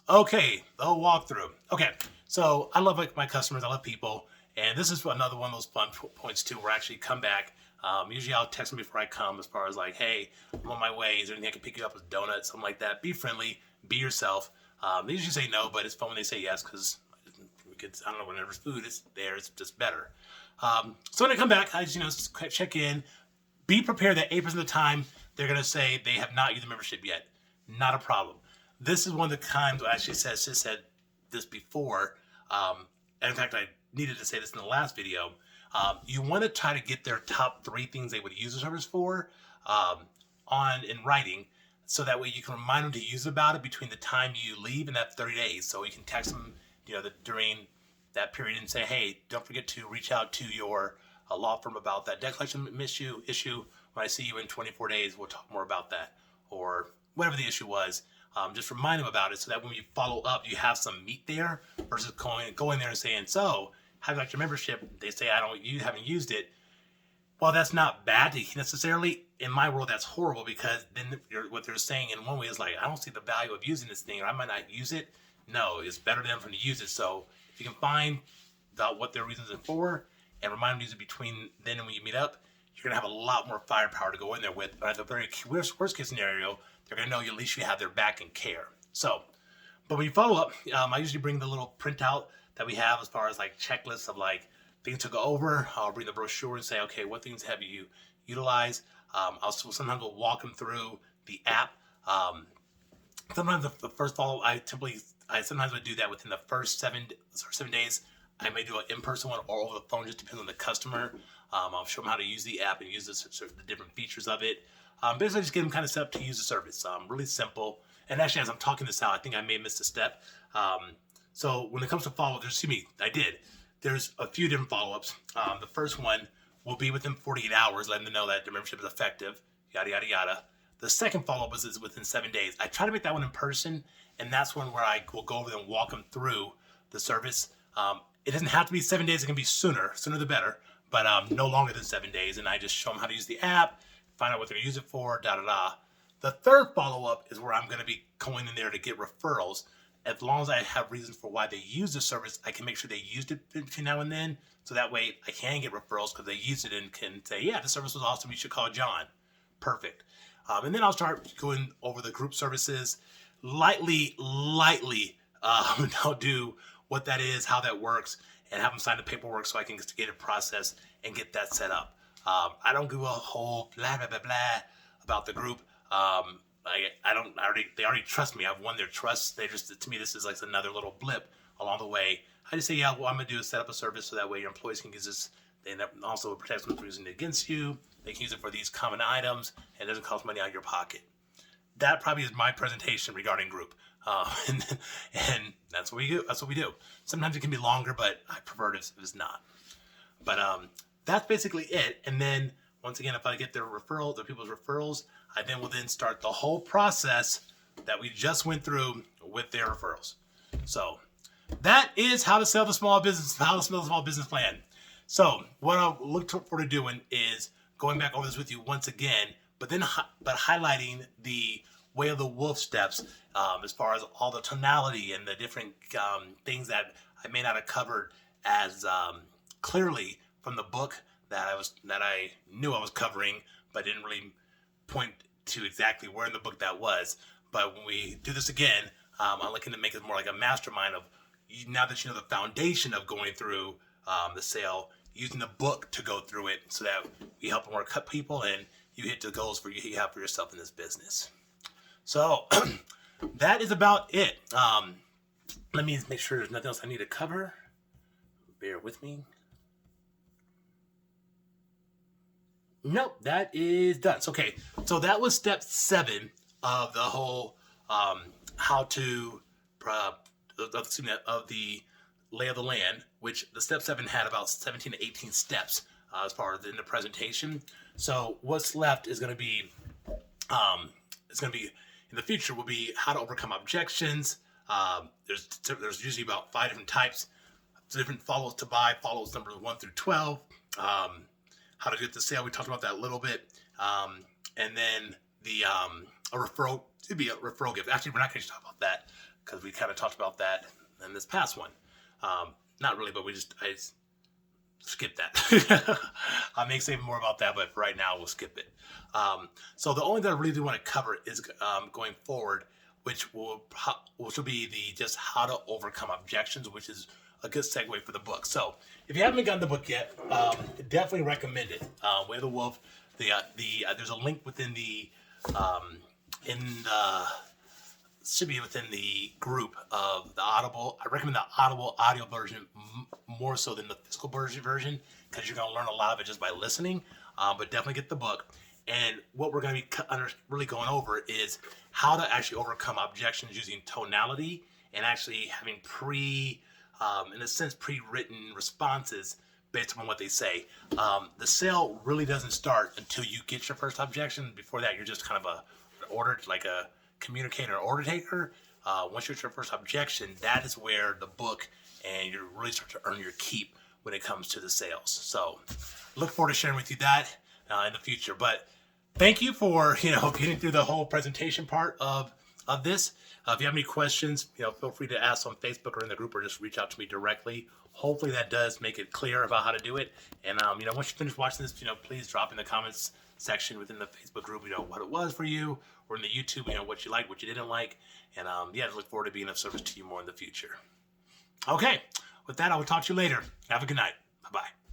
Okay, the whole walkthrough. Okay, so I love like my customers. I love people, and this is another one of those fun points too, where I actually come back. Usually I'll text them before I come, as far as like, hey, I'm on my way. Is there anything I can pick you up with donuts, something like that? Be friendly, be yourself. They usually say no, but it's fun when they say yes because I don't know, whenever food is there, it's just better. So when I come back, I just check in, be prepared that 8% of the time they're going to say they have not used the membership yet. Not a problem. This is one of the times I actually said this before. And in fact, I needed to say this in the last video. You want to try to get their top 3 things they would use the service for on in writing, so that way you can remind them to use about it between the time you leave and that 30 days. So you can text them, during that period and say, hey, don't forget to reach out to your law firm about that debt collection issue. When I see you in 24 days, we'll talk more about that, or whatever the issue was. Just remind them about it, so that when you follow up, you have some meat there versus going there and saying, so how do you like your membership? They say, you haven't used it. Well, that's not bad necessarily. In my world, that's horrible, because then what they're saying in one way is like, I don't see the value of using this thing, or I might not use it. No, it's better than for them to use it. So if you can find out what their reasons are for and remind them to use it between then and when you meet up, you're going to have a lot more firepower to go in there with. But at the very worst case scenario, they're going to know at least you have their back and care. So, but when you follow up, I usually bring the little printout that we have as far as like checklists of like things to go over. I'll bring the brochure and say, okay, what things have you utilized? I'll sometimes go walk them through the app. Sometimes the first follow, I sometimes would do that within the first 7 days. I may do an in-person one or over the phone, just depends on the customer. I'll show them how to use the app and use the different features of it. Basically, just get them kind of set up to use the service. Really simple. And actually, as I'm talking this out, I think I may have missed a step. So when it comes to follow-up, I did. There's a few different follow-ups. The first one will be within 48 hours, letting them know that the membership is effective, yada, yada, yada. The second follow-up is within 7 days. I try to make that one in person, and that's one where I will go over and walk them through the service. It doesn't have to be 7 days. It can be sooner the better, but no longer than 7 days. And I just show them how to use the app, find out what they're using it for, da-da-da. The third follow-up is where I'm going to be going in there to get referrals. As long as I have reasons for why they use the service, I can make sure they used it between now and then. So that way I can get referrals because they used it and can say, yeah, the service was awesome. You should call John. Perfect. And then I'll start going over the group services lightly. I'll do what that is, how that works, and have them sign the paperwork so I can get it processed and get that set up. I don't give a whole blah, blah, blah, blah about the group. They already trust me. I've won their trust. To me, this is like another little blip along the way. I just say, yeah, what I'm going to do is set up a service so that way your employees can use this. And that also protects them from using it against you. They can use it for these common items, and it doesn't cost money out of your pocket. That probably is my presentation regarding group. And that's what we do. That's what we do. Sometimes it can be longer, but I prefer it if it's not. But that's basically it. And then once again, if I get their people's referrals, I then will start the whole process that we just went through with their referrals. So that is how to sell the small business plan. So what I'll look forward to doing is going back over this with you once again, but highlighting the way of the wolf steps, as far as all the tonality and the different things that I may not have covered as clearly from the book that I knew I was covering, but didn't really point to exactly where in the book that was. But when we do this again, I'm looking to make it more like a mastermind of, now that you know the foundation of going through the sale, using the book to go through it so that we help more cut people and you hit the goals you have for yourself in this business. So that is about it. Let me make sure there's nothing else I need to cover. Bear with me. Nope, that is done. So, okay, so that was step 7 of the whole how to of the lay of the land, which the step 7 had about 17 to 18 steps as far as in the presentation. So what's left is going to be in the future will be how to overcome objections. There's usually about 5 different types, different follows to buy, follows numbers 1 through 12. How to get the sale, we talked about that a little bit. And then a referral, it'd be a referral gift. Actually, we're not going to talk about that. because we kind of talked about that in this past one. Not really, but I just skip that. I may say more about that, but right now we'll skip it. So the only thing I really do want to cover is going forward, which will be the just how to overcome objections, which is a good segue for the book. So if you haven't gotten the book yet, definitely recommend it. Way of the Wolf. There's a link within the should be within the group of the Audible. I recommend the Audible audio version more so than the physical version because you're going to learn a lot of it just by listening. But definitely get the book. And what we're going to be really going over is how to actually overcome objections using tonality and actually having in a sense, pre-written responses based upon what they say. The sale really doesn't start until you get your first objection. Before that, you're just kind of like a communicator or order taker. Once you get your first objection, that is where the book and you really start to earn your keep when it comes to the sales. So look forward to sharing with you that in the future. But thank you for getting through the whole presentation part of this. If you have any questions, feel free to ask on Facebook or in the group, or just reach out to me directly. Hopefully that does make it clear about how to do it. And once you finish watching this, please drop in the comments section within the Facebook group, what it was for you, or in the YouTube, what you liked, what you didn't like. And I look forward to being of service to you more in the future. Okay, with that, I will talk to you later. Have a good night. Bye-bye.